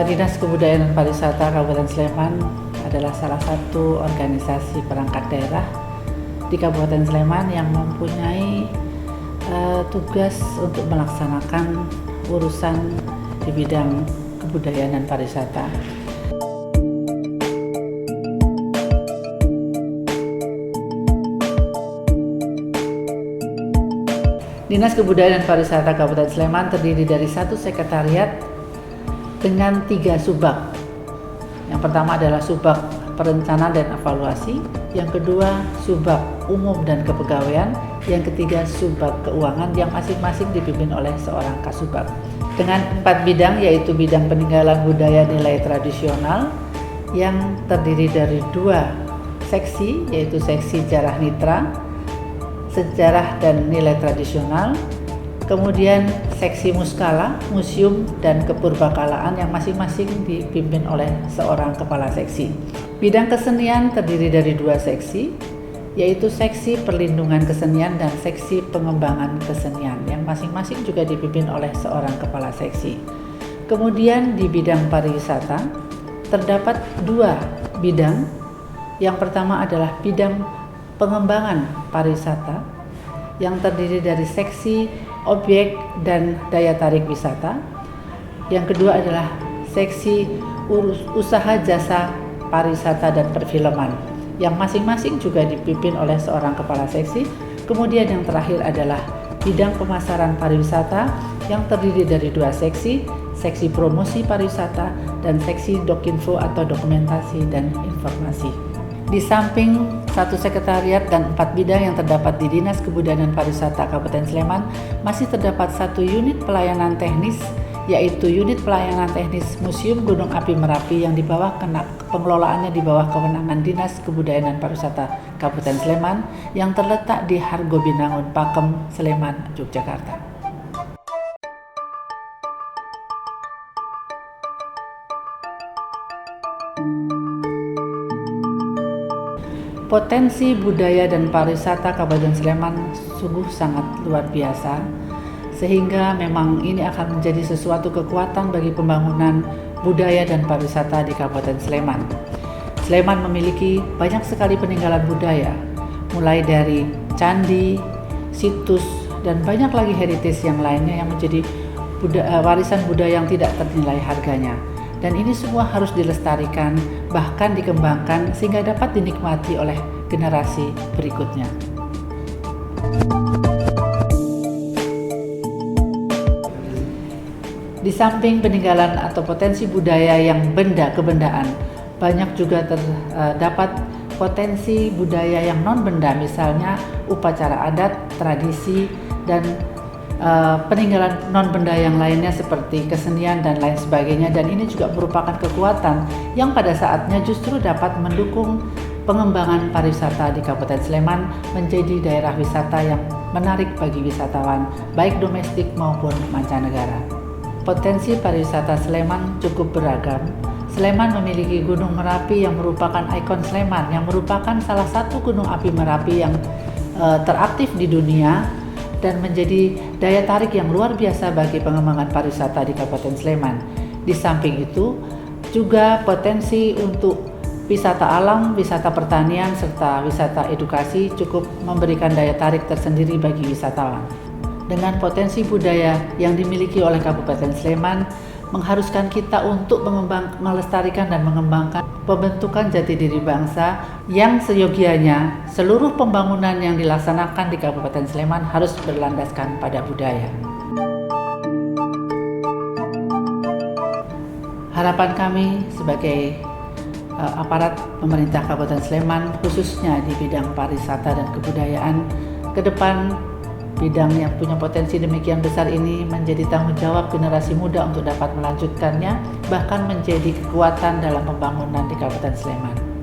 Dinas Kebudayaan dan Pariwisata Kabupaten Sleman adalah salah satu organisasi perangkat daerah di Kabupaten Sleman yang mempunyai tugas untuk melaksanakan urusan di bidang kebudayaan dan pariwisata. Dinas Kebudayaan dan Pariwisata Kabupaten Sleman terdiri dari satu sekretariat dengan 3 subbag. Yang pertama adalah subbag perencanaan dan evaluasi, yang kedua subbag umum dan kepegawaian, yang ketiga subbag keuangan yang masing-masing dipimpin oleh seorang kasubag. Dengan 4 bidang, yaitu bidang peninggalan budaya nilai tradisional yang terdiri dari 2 seksi, yaitu seksi Jarah Nitra, sejarah dan nilai tradisional, kemudian seksi Muskala, museum dan kepurbakalaan yang masing-masing dipimpin oleh seorang kepala seksi. Bidang kesenian terdiri dari 2 seksi, yaitu seksi perlindungan kesenian dan seksi pengembangan kesenian yang masing-masing juga dipimpin oleh seorang kepala seksi. Kemudian di bidang pariwisata terdapat 2 bidang. Yang pertama adalah bidang pengembangan pariwisata yang terdiri dari seksi objek dan daya tarik wisata. Yang kedua adalah seksi usaha jasa pariwisata dan perfilman yang masing-masing juga dipimpin oleh seorang kepala seksi. Kemudian yang terakhir adalah bidang pemasaran pariwisata yang terdiri dari 2 seksi, seksi promosi pariwisata dan seksi dokinfo atau dokumentasi dan informasi. Di samping 1 sekretariat dan 4 bidang yang terdapat di Dinas Kebudayaan dan Pariwisata Kabupaten Sleman, masih terdapat 1 unit pelayanan teknis, yaitu unit pelayanan teknis Museum Gunung Api Merapi yang di bawah pengelolaannya di bawah kewenangan Dinas Kebudayaan dan Pariwisata Kabupaten Sleman yang terletak di Hargobinangun, Pakem, Sleman, Yogyakarta. Potensi budaya dan pariwisata Kabupaten Sleman sungguh sangat luar biasa, sehingga memang ini akan menjadi sesuatu kekuatan bagi pembangunan budaya dan pariwisata di Kabupaten Sleman. Sleman memiliki banyak sekali peninggalan budaya, mulai dari candi, situs, dan banyak lagi heritage yang lainnya yang menjadi warisan budaya yang tidak ternilai harganya. Dan ini semua harus dilestarikan, bahkan dikembangkan sehingga dapat dinikmati oleh generasi berikutnya. Di samping peninggalan atau potensi budaya yang kebendaan, banyak juga terdapat potensi budaya yang non-benda, misalnya upacara adat, tradisi, dan peninggalan non-benda yang lainnya seperti kesenian dan lain sebagainya. Dan ini juga merupakan kekuatan yang pada saatnya justru dapat mendukung pengembangan pariwisata di Kabupaten Sleman menjadi daerah wisata yang menarik bagi wisatawan baik domestik maupun mancanegara. Potensi pariwisata Sleman cukup beragam. Sleman memiliki Gunung Merapi yang merupakan ikon Sleman, yang merupakan salah satu gunung api Merapi yang teraktif di dunia dan menjadi daya tarik yang luar biasa bagi pengembangan pariwisata di Kabupaten Sleman. Di samping itu juga potensi untuk wisata alam, wisata pertanian, serta wisata edukasi cukup memberikan daya tarik tersendiri bagi wisatawan. Dengan potensi budaya yang dimiliki oleh Kabupaten Sleman, mengharuskan kita untuk melestarikan dan mengembangkan pembentukan jati diri bangsa yang seyogianya seluruh pembangunan yang dilaksanakan di Kabupaten Sleman harus berlandaskan pada budaya. Harapan kami sebagai aparat pemerintah Kabupaten Sleman, khususnya di bidang pariwisata dan kebudayaan, ke depan bidang yang punya potensi demikian besar ini menjadi tanggung jawab generasi muda untuk dapat melanjutkannya, bahkan menjadi kekuatan dalam pembangunan di Kabupaten Sleman.